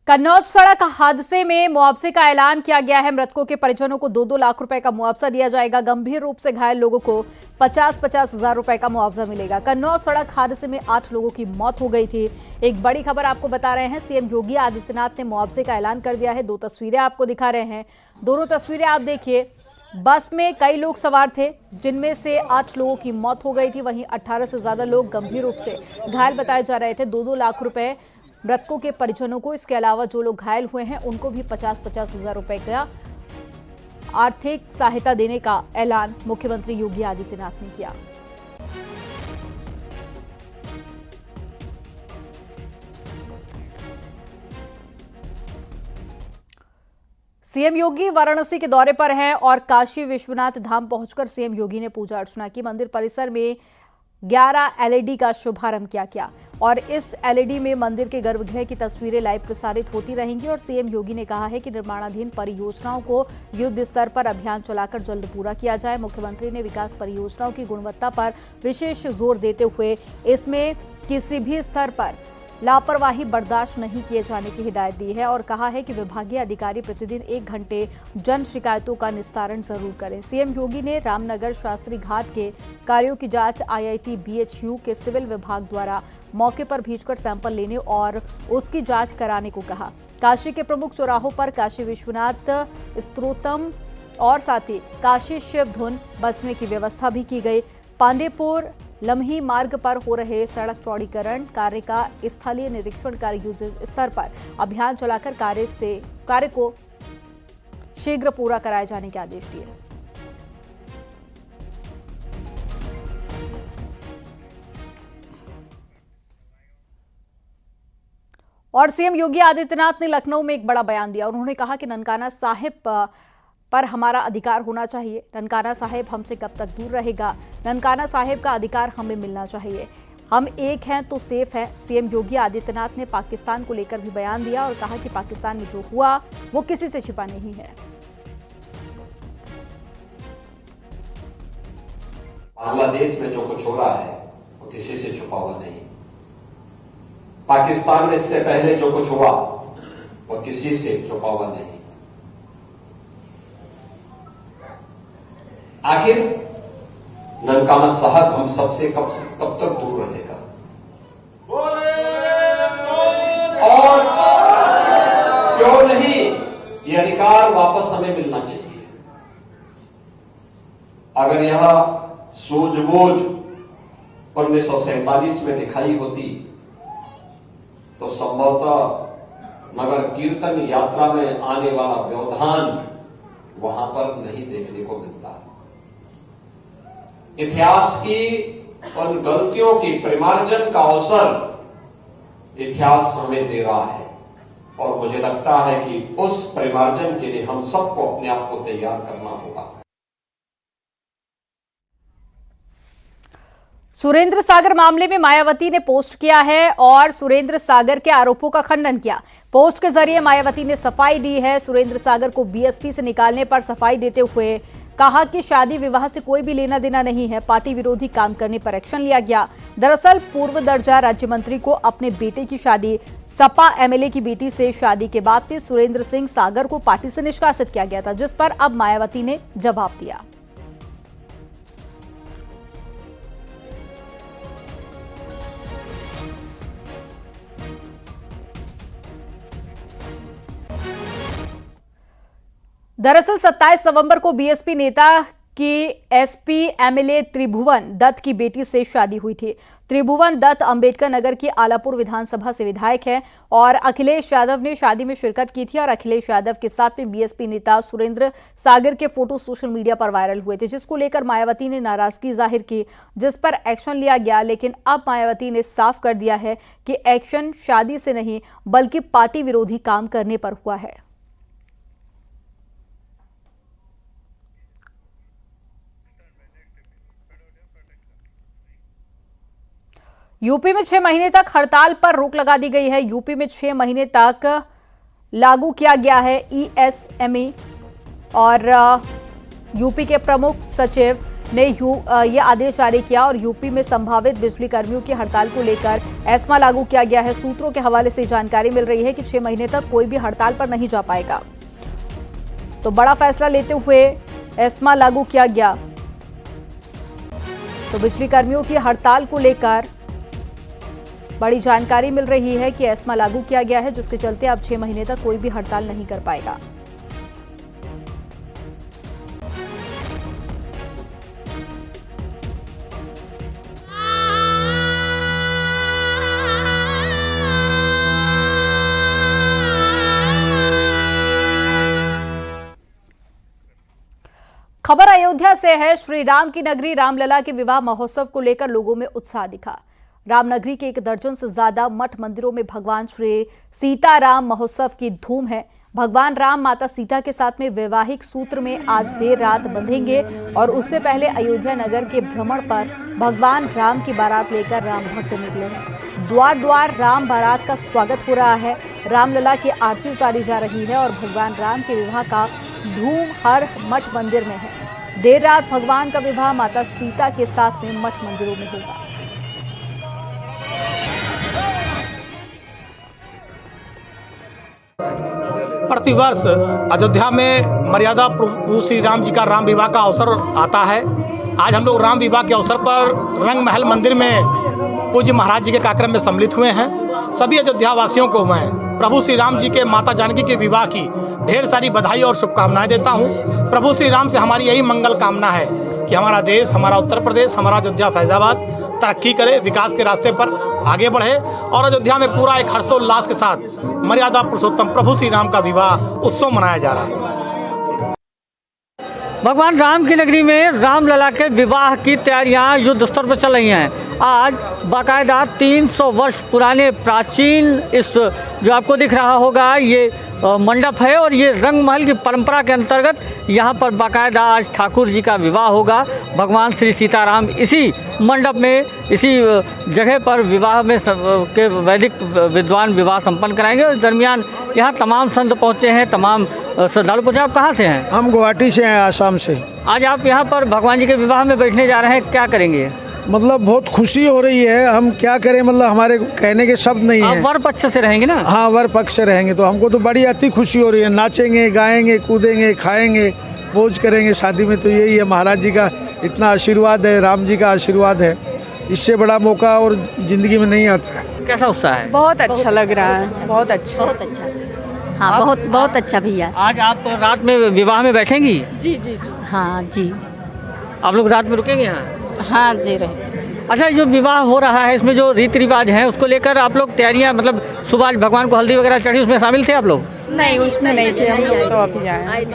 कन्नौज सड़क हादसे में मुआवजे का ऐलान किया गया है। मृतकों के परिजनों को 2-2 लाख रुपए का मुआवजा दिया जाएगा। गंभीर रूप से घायल लोगों को 50-50 हजार रुपए का मुआवजा मिलेगा। कन्नौज सड़क हादसे में 8 लोगों की मौत हो गई थी। एक बड़ी खबर आपको बता रहे हैं, सीएम योगी आदित्यनाथ ने मुआवजे का ऐलान कर दिया है। 2 तस्वीरें आपको दिखा रहे हैं, दोनों तस्वीरें आप देखिए। बस में कई लोग सवार थे, जिनमें से 8 लोगों की मौत हो गई थी। वहीं 18 से ज्यादा लोग गंभीर रूप से घायल बताए जा रहे थे। 2-2 लाख रुपए मृतकों के परिजनों को, इसके अलावा जो लोग घायल हुए हैं उनको भी 50-50 हजार रुपए का आर्थिक सहायता देने का ऐलान मुख्यमंत्री योगी आदित्यनाथ ने किया। सीएम योगी वाराणसी के दौरे पर हैं और काशी विश्वनाथ धाम पहुंचकर सीएम योगी ने पूजा अर्चना की। मंदिर परिसर में 11 एलईडी का शुभारंभ किया गया और इस एलईडी में मंदिर के गर्भगृह की तस्वीरें लाइव प्रसारित होती रहेंगी। और सीएम योगी ने कहा है कि निर्माणाधीन परियोजनाओं को युद्ध स्तर पर अभियान चलाकर जल्द पूरा किया जाए। मुख्यमंत्री ने विकास परियोजनाओं की गुणवत्ता पर विशेष जोर देते हुए इसमें किसी भी स्तर पर लापरवाही बर्दाश्त नहीं किए जाने की हिदायत दी है और कहा है कि विभागीय अधिकारी प्रतिदिन 1 घंटे जन शिकायतों का निस्तारण जरूर करें। सीएम योगी ने रामनगर शास्त्री घाट के कार्यों की जांच आईआईटी बीएचयू के सिविल विभाग द्वारा मौके पर भेजकर सैंपल लेने और उसकी जांच कराने को कहा। काशी के प्रमुख चौराहों पर काशी विश्वनाथ स्तोत्रम और साथ ही काशी शिव धुन बजने की व्यवस्था भी की गई। पांडेपुर लम्ही मार्ग पर हो रहे सड़क चौड़ीकरण कार्य का स्थलीय निरीक्षण कर युद्ध स्तर पर अभियान चलाकर कार्य को शीघ्र पूरा कराए जाने के आदेश दिए। और सीएम योगी आदित्यनाथ ने लखनऊ में एक बड़ा बयान दिया। उन्होंने कहा कि ननकाना साहिब पर हमारा अधिकार होना चाहिए। ननकाना साहिब हमसे कब तक दूर रहेगा? ननकाना साहिब का अधिकार हमें मिलना चाहिए। हम एक हैं तो सेफ हैं। सीएम योगी आदित्यनाथ ने पाकिस्तान को लेकर भी बयान दिया और कहा कि पाकिस्तान में जो हुआ वो किसी से छिपा नहीं है। बांग्लादेश में जो कुछ हो रहा है वो किसी से छुपा हुआ नहीं। पाकिस्तान में इससे पहले जो कुछ हुआ वो किसी से छुपा हुआ नहीं। आखिर ननकाना साहब हम सबसे कब तक दूर रहेगा? और क्यों नहीं, ये अधिकार वापस हमें मिलना चाहिए। अगर यह सूझबूझ 1947 में दिखाई होती तो संभवतः नगर कीर्तन यात्रा में आने वाला व्यवधान वहां पर नहीं देखने को मिलता। इतिहास की उन गलतियों की परिमार्जन का अवसर इतिहास हमें दे रहा है और मुझे लगता है कि उस परिमार्जन के लिए हम सबको अपने आप को तैयार करना होगा। सुरेंद्र सागर मामले में मायावती ने पोस्ट किया है और सुरेंद्र सागर के आरोपों का खंडन किया। पोस्ट के जरिए मायावती ने सफाई दी है। सुरेंद्र सागर को बीएसपी से निकालने पर सफाई देते हुए कहा कि शादी विवाह से कोई भी लेना देना नहीं है, पार्टी विरोधी काम करने पर एक्शन लिया गया। दरअसल पूर्व दर्जा राज्य मंत्री को अपने बेटे की शादी सपा एमएलए की बेटी से शादी के बाद भी सुरेंद्र सिंह सागर को पार्टी से निष्कासित किया गया था, जिस पर अब मायावती ने जवाब दिया। दरअसल 27 नवंबर को बीएसपी नेता की एसपी एमएलए त्रिभुवन दत्त की बेटी से शादी हुई थी। त्रिभुवन दत्त अंबेडकर नगर की आलापुर विधानसभा से विधायक हैं और अखिलेश यादव ने शादी में शिरकत की थी और अखिलेश यादव के साथ में बीएसपी नेता सुरेंद्र सागर के फोटो सोशल मीडिया पर वायरल हुए थे, जिसको लेकर मायावती ने नाराजगी जाहिर की, जिस पर एक्शन लिया गया। लेकिन अब मायावती ने साफ कर दिया है कि एक्शन शादी से नहीं बल्कि पार्टी विरोधी काम करने पर हुआ है। यूपी में 6 महीने तक हड़ताल पर रोक लगा दी गई है। यूपी में 6 महीने तक लागू किया गया है ईएसएमई और यूपी के प्रमुख सचिव ने ये आदेश जारी किया और यूपी में संभावित बिजली कर्मियों की हड़ताल को लेकर एस्मा लागू किया गया है। सूत्रों के हवाले से जानकारी मिल रही है कि 6 महीने तक कोई भी हड़ताल पर नहीं जा पाएगा। तो बड़ा फैसला लेते हुए एस्मा लागू किया गया। तो बिजली कर्मियों की हड़ताल को लेकर बड़ी जानकारी मिल रही है कि एस्मा लागू किया गया है, जिसके चलते अब 6 महीने तक कोई भी हड़ताल नहीं कर पाएगा। खबर अयोध्या से है। श्री राम की नगरी रामलला के विवाह महोत्सव को लेकर लोगों में उत्साह दिखा। रामनगरी के 1 दर्जन से ज्यादा मठ मंदिरों में भगवान श्री सीताराम महोत्सव की धूम है। भगवान राम माता सीता के साथ में वैवाहिक सूत्र में आज देर रात बंधेंगे और उससे पहले अयोध्या नगर के भ्रमण पर भगवान राम की बारात लेकर राम भक्त निकले हैं। द्वार द्वार राम बारात का स्वागत हो रहा है। रामलला की आरती उतारी जा रही है और भगवान राम के विवाह का धूम हर मठ मंदिर में है। देर रात भगवान का विवाह माता सीता के साथ में मठ मंदिरों में होगा। प्रतिवर्ष अयोध्या में मर्यादा प्रभु श्री राम जी का राम विवाह का अवसर आता है। आज हम लोग राम विवाह के अवसर पर रंग महल मंदिर में पूज्य महाराज जी के कार्यक्रम में सम्मिलित हुए हैं। सभी अयोध्या वासियों को मैं प्रभु श्री राम जी के माता जानकी के विवाह की ढेर सारी बधाई और शुभकामनाएं देता हूं। प्रभु श्री राम से हमारी यही मंगल कामना है कि हमारा देश, हमारा उत्तर प्रदेश, हमारा अयोध्या फैजाबाद तरक्की करे, विकास के रास्ते पर आगे बढ़े और अयोध्या में पूरा एक हर्षोल्लास के साथ मर्यादा पुरुषोत्तम प्रभु श्री राम का विवाह उत्सव मनाया जा रहा है। भगवान राम की नगरी में रामलला के विवाह की तैयारियां युद्ध स्तर पर चल रही हैं। आज बाकायदा 300 वर्ष पुराने प्राचीन इस जो आपको दिख रहा होगा ये मंडप है और ये रंग महल की परंपरा के अंतर्गत यहाँ पर बाकायदा आज ठाकुर जी का विवाह होगा। भगवान श्री सीताराम इसी मंडप में, इसी जगह पर विवाह में के वैदिक विद्वान विवाह संपन्न कराएंगे। और दरमियान यहाँ तमाम संत पहुँचे हैं, तमाम श्रद्धालु पहुँचे। आप कहाँ से हैं? हम गुवाहाटी से हैं, आसाम से। आज आप यहाँ पर भगवान जी के विवाह में बैठने जा रहे हैं, क्या करेंगे? मतलब बहुत खुशी हो रही है। हम क्या करें, मतलब हमारे कहने के शब्द नहीं आप है। वर पक्ष से रहेंगे ना? हाँ, वर पक्ष से रहेंगे तो हमको तो बड़ी अति खुशी हो रही है। नाचेंगे, गाएंगे, कूदेंगे, खाएंगे, मौज करेंगे। शादी में तो यही है, महाराज जी का इतना आशीर्वाद है, राम जी का आशीर्वाद है। इससे बड़ा मौका और जिंदगी में नहीं आता है। कैसा उत्साह है? बहुत अच्छा लग रहा है, बहुत अच्छा। हाँ, बहुत अच्छा भैया। आज आप रात में विवाह में बैठेंगी? जी जी जी। हाँ जी। आप लोग रात में रुकेंगे यहाँ? हाँ जी रहे। अच्छा, जो विवाह हो रहा है इसमें जो रीति रिवाज हैं उसको लेकर आप लोग तैयारियां, मतलब सुबह आज भगवान को हल्दी वगैरह चढ़ी, उसमें शामिल थे आप लोग? नहीं, उसमें नहीं थे हम लोग, तो अभी आए।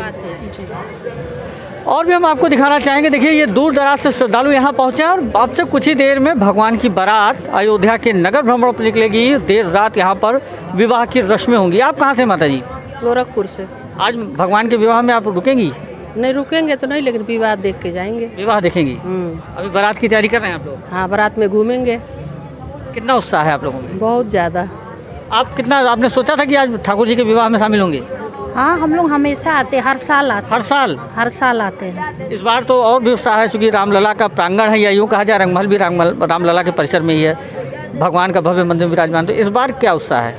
और भी हम आपको दिखाना चाहेंगे। देखिए, ये दूर दराज से श्रद्धालु यहाँ पहुँचे और आपसे कुछ ही देर में भगवान की बारात अयोध्या के नगर भ्रमण पर निकलेगी। देर रात यहाँ पर विवाह की रस्में होंगी। आप कहाँ से माता जी? गोरखपुर से। आज भगवान के विवाह में आप रुकेंगी? नहीं रुकेंगे तो नहीं, लेकिन विवाह देख के जाएंगे। विवाह देखेंगी? अभी बारात की तैयारी कर रहे हैं आप लोग? हाँ, बारात में घूमेंगे। कितना उत्साह है आप लोगों में? बहुत ज़्यादा। आप कितना आपने सोचा था कि आज ठाकुर जी के विवाह में शामिल होंगे? हाँ, हम लोग हमेशा आते, हर साल आते। हर साल आते हैं। इस बार तो और भी उत्साह है, चूँकि रामलला का प्रांगण है या यूँ कहा जाए रंगमहल भी रामलला के परिसर में ही है। भगवान का भव्य मंदिर विराजमान, तो इस बार क्या उत्साह है?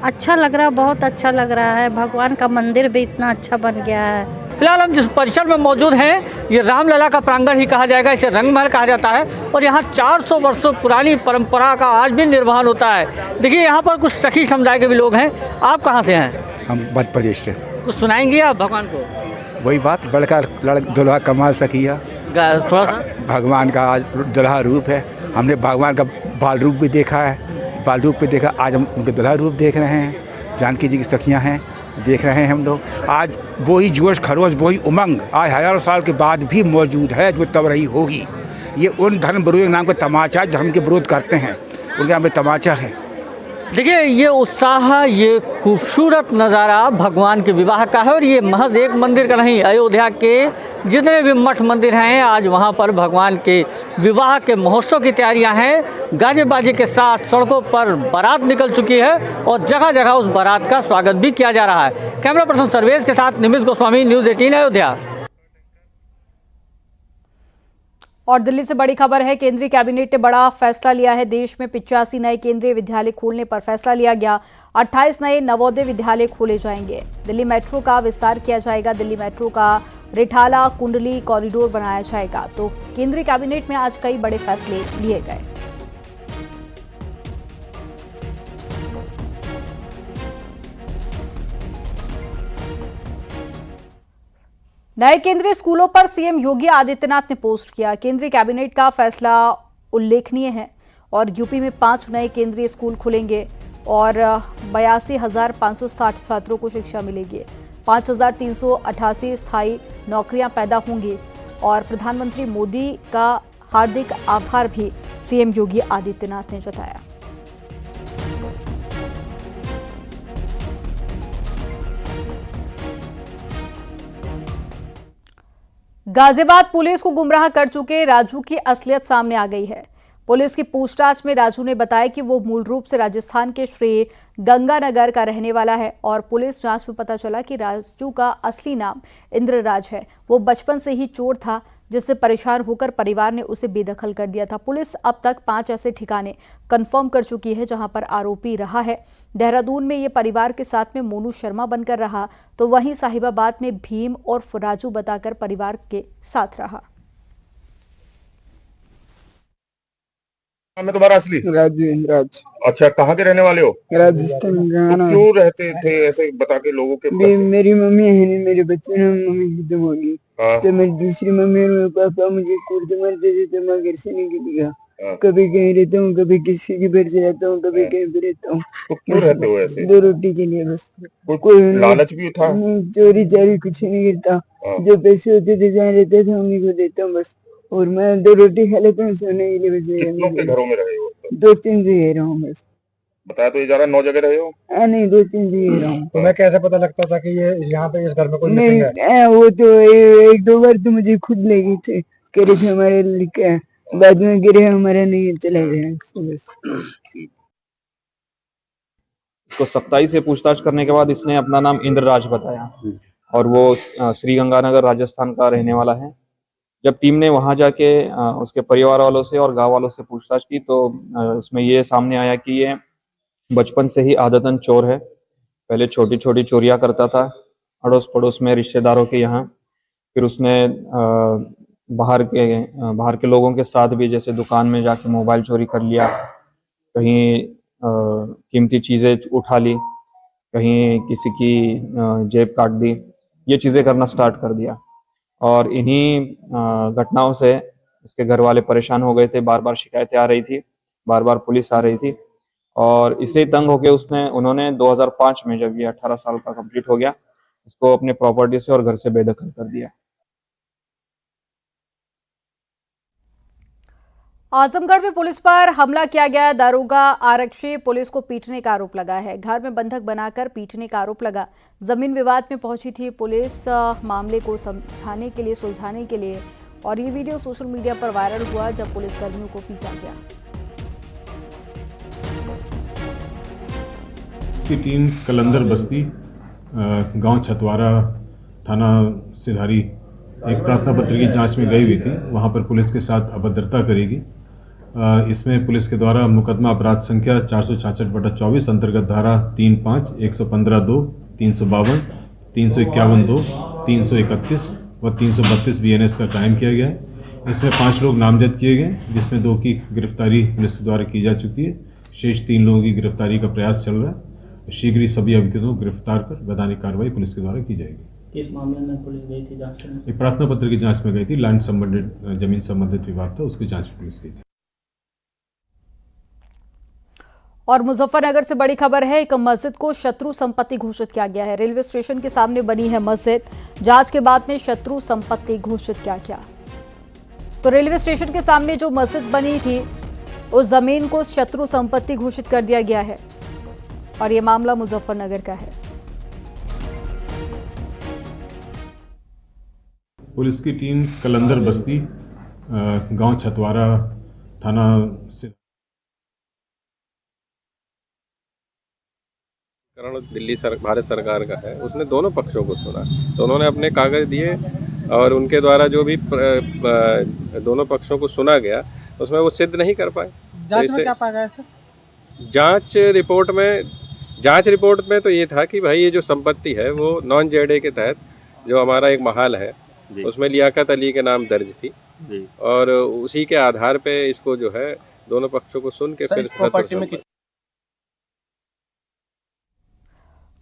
अच्छा लग रहा है, बहुत अच्छा लग रहा है। भगवान का मंदिर भी इतना अच्छा बन गया है। फिलहाल हम जिस परिसर में मौजूद हैं ये रामलला का प्रांगण ही कहा जाएगा, इसे रंगमहल कहा जाता है और यहाँ 400 वर्षों पुरानी परंपरा का आज भी निर्वहन होता है। देखिए, यहाँ पर कुछ सखी समुदाय के भी लोग हैं। आप कहाँ से हैं? हम मध्य प्रदेश से। कुछ सुनाएंगे आप भगवान को? वही बात, बड़का दुल्हा कमाल सखिया, थोड़ा सा। भगवान का आज दुल्हा रूप है। हमने भगवान का बाल रूप भी देखा है, बाल रूप भी देखा, आज हम उनके दुल्हा रूप देख रहे हैं। जानकी जी की सखियाँ हैं, देख रहे हैं हम लोग। आज वही जोश खरोश, वही उमंग आज हज़ारों साल के बाद भी मौजूद है, जो तब रही होगी। ये उन धर्म विरोधी नाम का तमाचा, धर्म के विरोध करते हैं, उनके नाम पे तमाचा है। देखिए, ये उत्साह, ये खूबसूरत नज़ारा भगवान के विवाह का है और ये महज एक मंदिर का नहीं, अयोध्या के जितने भी मठ मंदिर हैं आज वहाँ पर भगवान के विवाह के महोत्सव की तैयारियां हैं। गाजे बाजे के साथ सड़कों पर बारात निकल चुकी है और जगह जगह उस बारात का स्वागत भी किया जा रहा है। कैमरा पर्सन सर्वेश के साथ निमिष गोस्वामी, न्यूज़ 18 अयोध्या। और दिल्ली से बड़ी खबर है, केंद्रीय कैबिनेट ने बड़ा फैसला लिया है। देश में 85 नए केंद्रीय विद्यालय खोलने पर फैसला लिया गया। 28 नए नवोदय विद्यालय खोले जाएंगे। दिल्ली मेट्रो का विस्तार किया जाएगा। दिल्ली मेट्रो का रिठाला कुंडली कॉरिडोर बनाया जाएगा। तो केंद्रीय कैबिनेट में आज कई बड़े फैसले लिए गए। नए केंद्रीय स्कूलों पर सीएम योगी आदित्यनाथ ने पोस्ट किया। केंद्रीय कैबिनेट का फैसला उल्लेखनीय है और यूपी में 5 नए केंद्रीय स्कूल खुलेंगे और 82,560 छात्रों को शिक्षा मिलेगी। 5,388 स्थायी नौकरियां पैदा होंगी और प्रधानमंत्री मोदी का हार्दिक आभार भी सीएम योगी आदित्यनाथ ने जताया। गाजियाबाद पुलिस को गुमराह कर चुके राजू की असलियत सामने आ गई है। पुलिस की पूछताछ में राजू ने बताया कि वो मूल रूप से राजस्थान के श्री गंगानगर का रहने वाला है और पुलिस जांच में पता चला कि राजू का असली नाम इंद्रराज है। वो बचपन से ही चोर था, जिससे परेशान होकर परिवार ने उसे बेदखल कर दिया था। पुलिस अब तक 5 ऐसे ठिकाने कंफर्म कर चुकी है जहां पर आरोपी रहा है। देहरादून में ये परिवार के साथ में मोनू शर्मा बनकर रहा, तो वहीं साहिबाबाद में भीम और राजू बताकर परिवार के साथ रहा। मैं तुम्हारा असली राजू इंद्राज। अच्छा, कहाँ के रहने वाले हो? राजस्थान तो क्यों रहते थे ऐसे बता के लोगों के? मेरी मम्मी है नहीं, मेरे बच्चे ने मम्मी खत्म हो गई। तो मेरी दूसरी मम्मी और मेरे पापा मुझे कूट मारते थे, तो मैं घर से निकल गया। कभी कहीं रहता हूँ, कभी किसी के घर से रहता हूँ, कभी कहीं पे रहता हूँ। तो क्यों रहते हो ऐसे? 2 रोटी के लिए बस। कोई लालच भी था? चोरी चारी कुछ नहीं करता। जो पैसे होते थे जहाँ रहते थे उन्हीं को देता हूँ बस। और मैं 2 रोटी खा लेता हूँ सोने के लिए बस। कितनों के घरों में रहे हो? 2-3 जगह रहा हूँ बस। बताया तो ये जा रहा 9 जगह रहे हो? नहीं, 2-3 जगह रहा हूँ। तुम्हें कैसे पता लगता था कि ये यहाँ पे इस घर में कोई नहीं है? वो तो 1-2 बार तो मुझे खुद ले गए थे, कह रहे थे हमारे लड़का है, बाद में कह रहे हमारा नहीं, चला गया बस। इसको 27 से पूछताछ करने के बाद इसने अपना नाम इंद्रराज बताया और वो श्रीगंगानगर राजस्थान का रहने वाला है। जब टीम ने वहां जाके उसके परिवार वालों से और गांव वालों से पूछताछ की तो उसमें ये सामने आया कि ये बचपन से ही आदतन चोर है। पहले छोटी छोटी चोरियां करता था अड़ोस पड़ोस में रिश्तेदारों के यहाँ। फिर उसने बाहर के लोगों के साथ भी, जैसे दुकान में जाके मोबाइल चोरी कर लिया, कहीं कीमती चीजें उठा ली, कहीं किसी की जेब काट दी, ये चीजें करना स्टार्ट कर दिया। और इन्हीं घटनाओं से इसके घर वाले परेशान हो गए थे। बार बार शिकायतें आ रही थी, बार बार पुलिस आ रही थी और इसे तंग होके उन्होंने 2005 में, जब ये 18 साल का कंप्लीट हो गया, इसको अपने प्रॉपर्टी से और घर से बेदखल कर दिया। आजमगढ़ में पुलिस पर हमला किया गया। दारोगा आरक्षी पुलिस को पीटने का आरोप लगा है। घर में बंधक बनाकर पीटने का आरोप लगा। जमीन विवाद में पहुंची थी पुलिस मामले को सुलझाने के लिए और ये वीडियो सोशल मीडिया पर वायरल हुआ जब पुलिस कर्मियों को पीटा गया। इसकी टीम कलंदर बस्ती गांव छतवारा थाना सिधारी एक प्रार्थना पत्र की जांच में गई हुई थी। वहां पर पुलिस के साथ अभद्रता करेगी। इसमें पुलिस के द्वारा मुकदमा अपराध संख्या 466/24 अंतर्गत धारा 35, 115(2), 352, 351(2), 331 व 332 BNS का कायम किया गया है। इसमें 5 लोग नामजद किए गए, जिसमें 2 की गिरफ्तारी पुलिस के द्वारा की जा चुकी है। शेष 3 लोगों की गिरफ्तारी का प्रयास चल रहा है। शीघ्र ही सभी अभियुक्तों को गिरफ्तार कर वैधानिक कार्रवाई पुलिस के द्वारा की जाएगी। इस मामले में पुलिस गई थी जांच करने? एक प्रार्थना पत्र की जांच में गई थी। लैंड संबंधित जमीन संबंधित विभाग था, उसकी जांच में पुलिस गई थी। और मुजफ्फरनगर से बड़ी खबर है, एक मस्जिद को शत्रु संपत्ति घोषित किया गया है। रेलवे स्टेशन के सामने बनी है मस्जिद, जांच के बाद में शत्रु संपत्ति घोषित किया गया। तो रेलवे स्टेशन के सामने जो मस्जिद बनी थी उस जमीन को शत्रु संपत्ति घोषित कर दिया गया है और यह मामला मुजफ्फरनगर का है। पुलिस की टीम कलंदर बस्ती गांव छतवारा थाना से दिल्ली भारत सरकार का है, उसने दोनों पक्षों को सुना। तो उन्होंने अपने कागज दिए और उनके द्वारा जो भी दोनों पक्षों को सुना गया उसमें वो सिद्ध नहीं कर पाए। जांच में क्या पाया गया सर? जांच रिपोर्ट में तो ये था कि भाई ये जो संपत्ति है वो नॉन जेडे के तहत जो हमारा एक महाल है उसमें लियाकत अली के नाम दर्ज थी और उसी के आधार पे इसको जो है दोनों पक्षों को सुन के फिर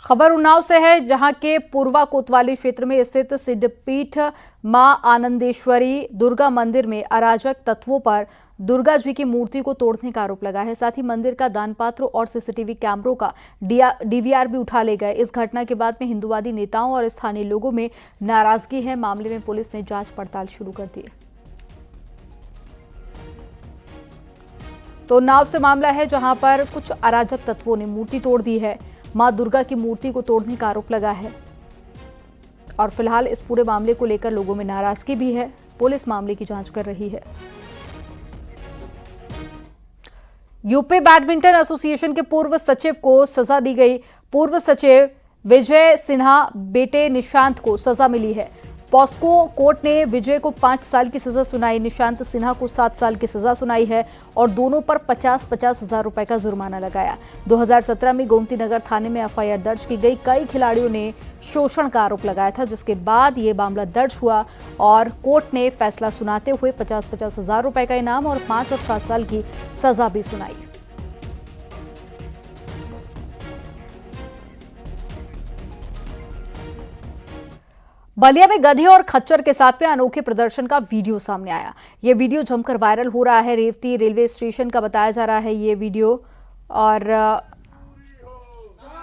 खबर उन्नाव से है, जहां के पूर्वा कोतवाली क्षेत्र में स्थित सिद्धपीठ मां आनंदेश्वरी दुर्गा मंदिर में अराजक तत्वों पर दुर्गा जी की मूर्ति को तोड़ने का आरोप लगा है। साथ ही मंदिर का दानपात्र और सीसीटीवी कैमरों का डीवीआर भी उठा ले गए। इस घटना के बाद में हिंदुवादी नेताओं और स्थानीय लोगों में नाराजगी है। मामले में पुलिस ने जांच पड़ताल शुरू कर दी। तो उन्नाव से मामला है, जहां पर कुछ अराजक तत्वों ने मूर्ति तोड़ दी है। मां दुर्गा की मूर्ति को तोड़ने का आरोप लगा है और फिलहाल इस पूरे मामले को लेकर लोगों में नाराजगी भी है। पुलिस मामले की जांच कर रही है। यूपी बैडमिंटन एसोसिएशन के पूर्व सचिव को सजा दी गई। पूर्व सचिव विजय सिन्हा बेटे निशांत को सजा मिली है। पॉस्को कोर्ट ने विजय को 5 साल की सजा सुनाई, निशांत सिन्हा को 7 साल की सजा सुनाई है और दोनों पर 50-50 हजार रुपए का जुर्माना लगाया। 2017 में गोमती नगर थाने में एफआईआर दर्ज की गई। कई खिलाड़ियों ने शोषण का आरोप लगाया था, जिसके बाद ये मामला दर्ज हुआ और कोर्ट ने फैसला सुनाते हुए 50-50 हजार रुपए का इनाम और 5 और 7 साल की सजा भी सुनाई। बलिया में गधे और खच्चर के साथ में अनोखे प्रदर्शन का वीडियो सामने आया। ये वीडियो जमकर वायरल हो रहा है। रेवती रेलवे स्टेशन का बताया जा रहा है ये वीडियो और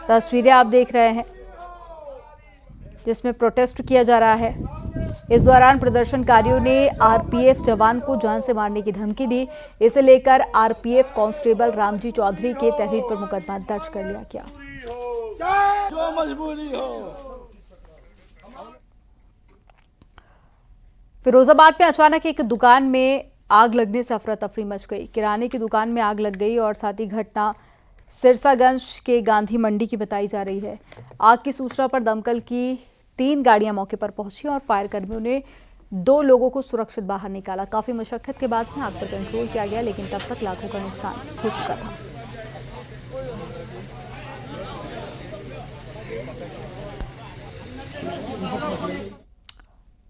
तस्वीरें आप देख रहे हैं जिसमें प्रोटेस्ट किया जा रहा है। इस दौरान प्रदर्शनकारियों ने आरपीएफ जवान को जान से मारने की धमकी दी। इसे लेकर आरपीएफ कांस्टेबल रामजी चौधरी के तहरीर पर मुकदमा दर्ज कर लिया गया। जो मजबूरी हो। फिरोजाबाद में अचानक एक दुकान में आग लगने से अफरा तफरी मच गई। किराने की दुकान में आग लग गई और साथ ही घटना सिरसागंज के गांधी मंडी की बताई जा रही है। आग की सूचना पर दमकल की 3 गाड़ियां मौके पर पहुंची और फायर कर्मियों ने 2 लोगों को सुरक्षित बाहर निकाला। काफी मशक्कत के बाद में आग पर कंट्रोल किया गया, लेकिन तब तक लाखों का नुकसान हो चुका था।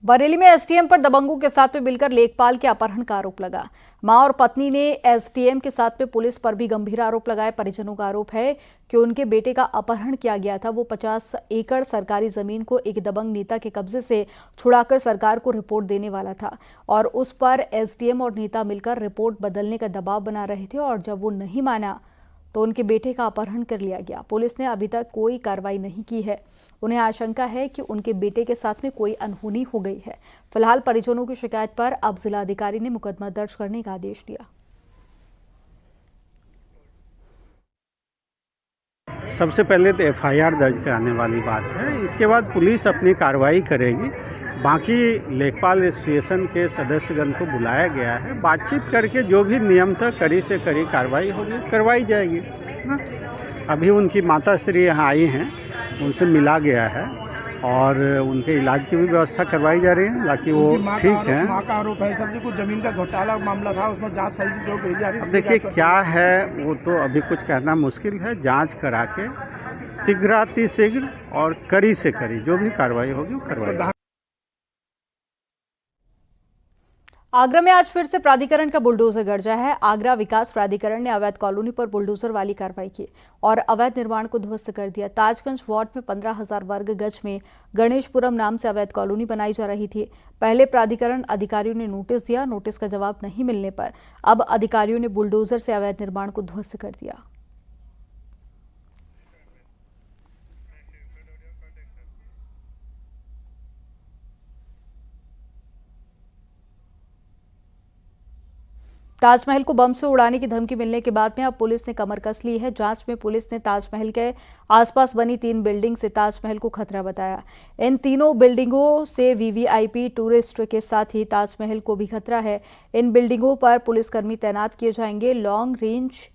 बरेली में एसडीएम पर दबंगों के साथ में मिलकर लेखपाल के अपहरण का आरोप लगा। मां और पत्नी ने एसडीएम के साथ में पुलिस पर भी गंभीर आरोप लगाए। परिजनों का आरोप है कि उनके बेटे का अपहरण किया गया था। वो 50 एकड़ सरकारी जमीन को एक दबंग नेता के कब्जे से छुड़ाकर सरकार को रिपोर्ट देने वाला था और उस पर एसडीएम और नेता मिलकर रिपोर्ट बदलने का दबाव बना रहे थे और जब वो नहीं माना तो उनके बेटे का अपहरण कर लिया गया। पुलिस ने अभी तक कोई कार्रवाई नहीं की है। उन्हें आशंका है कि उनके बेटे के साथ में कोई अनहोनी हो गई है। फिलहाल परिजनों की शिकायत पर अब जिलाधिकारी ने मुकदमा दर्ज करने का आदेश दिया। सबसे पहले तो एफआईआर दर्ज कराने वाली बात है, इसके बाद पुलिस अपनी कार्रवाई करेगी। बाकी लेखपाल एसोसिएशन के सदस्यगण को बुलाया गया है, बातचीत करके जो भी नियम था कड़ी से कड़ी कार्रवाई होगी, करवाई जाएगी ना। अभी उनकी माता श्री यहाँ आई हैं, उनसे मिला गया है और उनके इलाज की भी व्यवस्था करवाई जा रही है। बाकी वो ठीक है। मां का आरोप है सर जी, कुछ जमीन का घोटाला मामला था, उसमें जांच सही जो भेजी जा रही है। देखिए क्या है वो तो अभी कुछ कहना मुश्किल है। जांच करा के शीघ्रातिशीघ्र और कड़ी से कड़ी जो भी कार्रवाई होगी वो करवाई। आगरा में आज फिर से प्राधिकरण का बुलडोजर गरजा है। आगरा विकास प्राधिकरण ने अवैध कॉलोनी पर बुलडोजर वाली कार्रवाई की और अवैध निर्माण को ध्वस्त कर दिया। ताजगंज वार्ड में 15,000 वर्ग गज में गणेशपुरम नाम से अवैध कॉलोनी बनाई जा रही थी। पहले प्राधिकरण अधिकारियों ने नोटिस दिया, नोटिस का जवाब नहीं मिलने पर अब अधिकारियों ने बुलडोजर से अवैध निर्माण को ध्वस्त कर दिया। ताजमहल को बम से उड़ाने की धमकी मिलने के बाद में अब पुलिस ने कमर कस ली है। जांच में पुलिस ने ताजमहल के आसपास बनी 3 बिल्डिंग से ताजमहल को खतरा बताया। इन तीनों बिल्डिंगों से वीवीआईपी टूरिस्ट के साथ ही ताजमहल को भी खतरा है। इन बिल्डिंगों पर पुलिसकर्मी तैनात किए जाएंगे। लॉन्ग रेंज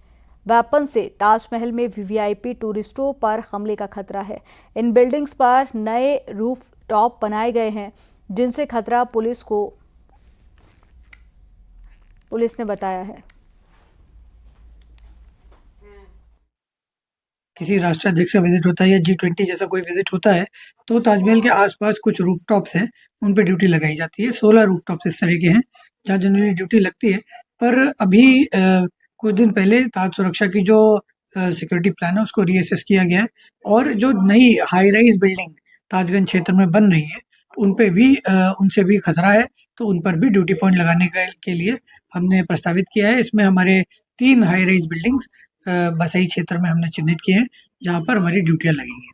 वेपन से ताजमहल में वीवीआईपी टूरिस्टों पर हमले का खतरा है। इन बिल्डिंग्स पर नए रूफ टॉप बनाए गए हैं। जिनसे खतरा पुलिस ने बताया है। किसी राष्ट्राध्यक्ष का विजिट होता है या G20 जैसा कोई विजिट होता है तो ताजमहल के आसपास कुछ रूफटॉप्स हैं, उन पे ड्यूटी लगाई जाती है। 16 रूफटॉप्स इस तरह के हैं जहाँ जनरली ड्यूटी लगती है। पर अभी कुछ दिन पहले ताज सुरक्षा की जो सिक्योरिटी प्लान है उसको रीअसेस किया गया है और जो नई हाई राइज बिल्डिंग ताजगंज क्षेत्र में बन रही है उनसे भी खतरा है, तो उन पर भी ड्यूटी पॉइंट लगाने के लिए हमने प्रस्तावित किया है। इसमें हमारे 3 हाई राइज बिल्डिंग्स बसई क्षेत्र में हमने चिन्हित किए हैं जहां पर हमारी ड्यूटियां लगेंगी।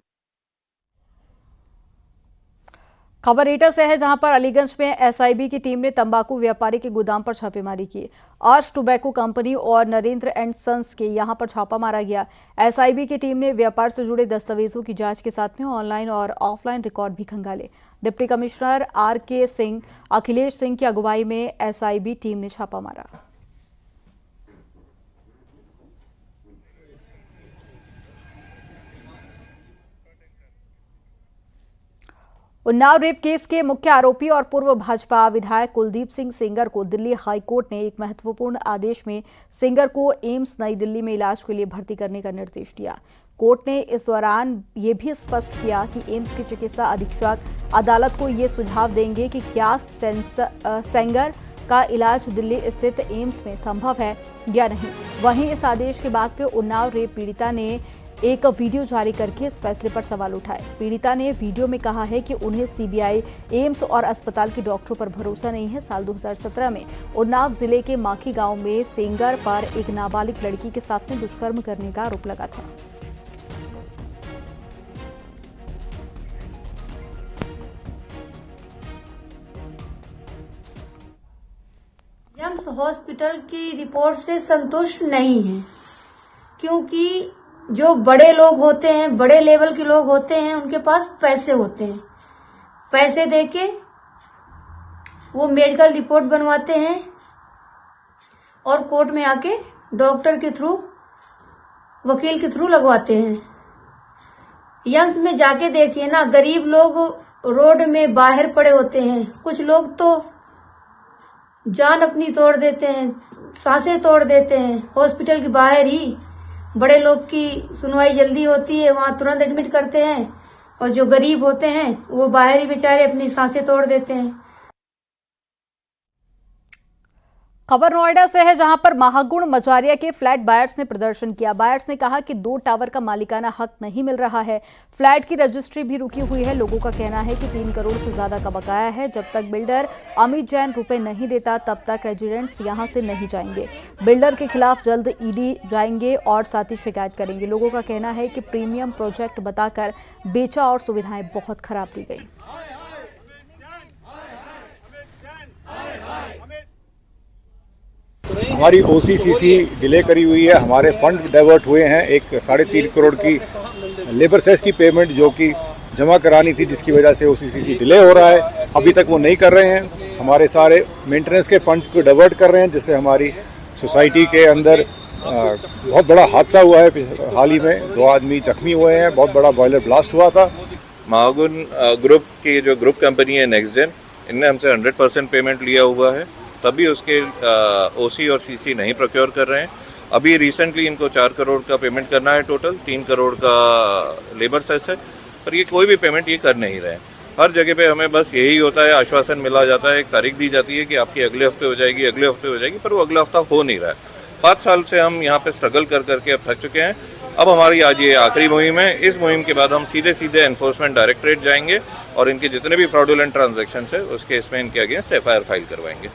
खबर एटा से है, जहां पर अलीगंज में एसआईबी की टीम ने तंबाकू व्यापारी के गोदाम पर छापेमारी की। आज टोबैको कंपनी और नरेंद्र एंड सन्स के यहां पर छापा मारा गया। एसआईबी की टीम ने व्यापार से जुड़े दस्तावेजों की जांच के साथ में ऑनलाइन और ऑफलाइन रिकॉर्ड भी खंगाले। Deputy commissioner R K. Singh, Akhilesh Singh की अगुवाई में एसआईबी टीम ने छापा मारा। उन्नाव रेप केस के मुख्य आरोपी और पूर्व भाजपा विधायक कुलदीप सिंह सेंगर को दिल्ली हाईकोर्ट ने एक महत्वपूर्ण आदेश में सेंगर को एम्स नई दिल्ली में इलाज के लिए भर्ती करने का निर्देश दिया। कोर्ट ने इस दौरान ये भी स्पष्ट किया कि एम्स के चिकित्सा अधीक्षक अदालत को ये सुझाव देंगे कि क्या सेंगर का इलाज दिल्ली स्थित एम्स में संभव है या नहीं। वहीं इस आदेश के बाद पे उन्नाव रेप पीड़िता ने एक वीडियो जारी करके इस फैसले पर सवाल उठाए। पीड़िता ने वीडियो में कहा है कि उन्हें सीबीआई, एम्स और अस्पताल के डॉक्टरों पर भरोसा नहीं है। साल 2017 में उन्नाव जिले के माखी गांव में सेंगर पर एक नाबालिग लड़की के साथ में दुष्कर्म करने का आरोप लगा था। एम्स हॉस्पिटल की रिपोर्ट से संतुष्ट नहीं है, क्योंकि जो बड़े लोग होते हैं, बड़े लेवल के लोग होते हैं, उनके पास पैसे होते हैं। पैसे देके वो मेडिकल रिपोर्ट बनवाते हैं और कोर्ट में आके डॉक्टर के थ्रू, वकील के थ्रू लगवाते हैं। एम्स में जाके देखिए ना, गरीब लोग रोड में बाहर पड़े होते हैं। कुछ लोग तो जान अपनी तोड़ देते हैं, सांसें तोड़ देते हैं। हॉस्पिटल के बाहर ही बड़े लोग की सुनवाई जल्दी होती है, वहां तुरंत एडमिट करते हैं, और जो गरीब होते हैं वो बाहर ही बेचारे अपनी सांसें तोड़ देते हैं। खबर नोएडा से है, जहां पर महागुण मजारिया के फ्लैट बायर्स ने प्रदर्शन किया। बायर्स ने कहा कि 2 टावर का मालिकाना हक नहीं मिल रहा है। फ्लैट की रजिस्ट्री भी रुकी हुई है। लोगों का कहना है कि 3 करोड़ से ज्यादा का बकाया है। जब तक बिल्डर अमित जैन रुपए नहीं देता तब तक रेजिडेंट्स यहां से नहीं जाएंगे। बिल्डर के खिलाफ जल्द ईडी जाएंगे और साथ ही शिकायत करेंगे। लोगों का कहना है कि प्रीमियम प्रोजेक्ट बताकर बेचा और सुविधाएं बहुत खराब दी गई। हमारी ओसीसीसी डिले करी हुई है। हमारे फंड डाइवर्ट हुए हैं। एक 3.5 करोड़ की लेबर सेस की पेमेंट जो कि जमा करानी थी, जिसकी वजह से ओसीसीसी डिले हो रहा है। अभी तक वो नहीं कर रहे हैं। हमारे सारे मेंटेनेंस के फंड्स को डाइवर्ट कर रहे हैं, जिससे हमारी सोसाइटी के अंदर बहुत बड़ा हादसा हुआ है। हाल ही में 2 आदमी जख्मी हुए हैं। बहुत बड़ा बॉयलर ब्लास्ट हुआ था। महागुण ग्रुप की जो ग्रुप कंपनी है नेक्स्ट जेन, इनने हमसे 100% पेमेंट लिया हुआ है, तभी उसके ओसी और सीसी नहीं प्रोक्योर कर रहे हैं। अभी रिसेंटली इनको 4 करोड़ का पेमेंट करना है, टोटल 3 करोड़ का लेबर सेस है, पर ये कोई भी पेमेंट ये कर नहीं रहे हैं। हर जगह पे हमें बस यही होता है, आश्वासन मिला जाता है, एक तारीख दी जाती है कि आपकी अगले हफ्ते हो जाएगी, अगले हफ्ते हो जाएगी, पर वो अगला हफ्ता हो नहीं रहा है। 5 साल से हम यहाँ पे स्ट्रगल कर करके अब थक चुके हैं। अब हमारी आज ये आखिरी मुहिम है। इस मुहिम के बाद हम सीधे एनफोर्समेंट डायरेक्टरेट जाएंगे और इनके जितने भी फ्रॉडुलेंट ट्रांजैक्शन है उसके इसमें इनके अगेंस्ट FIR फाइल करवाएंगे।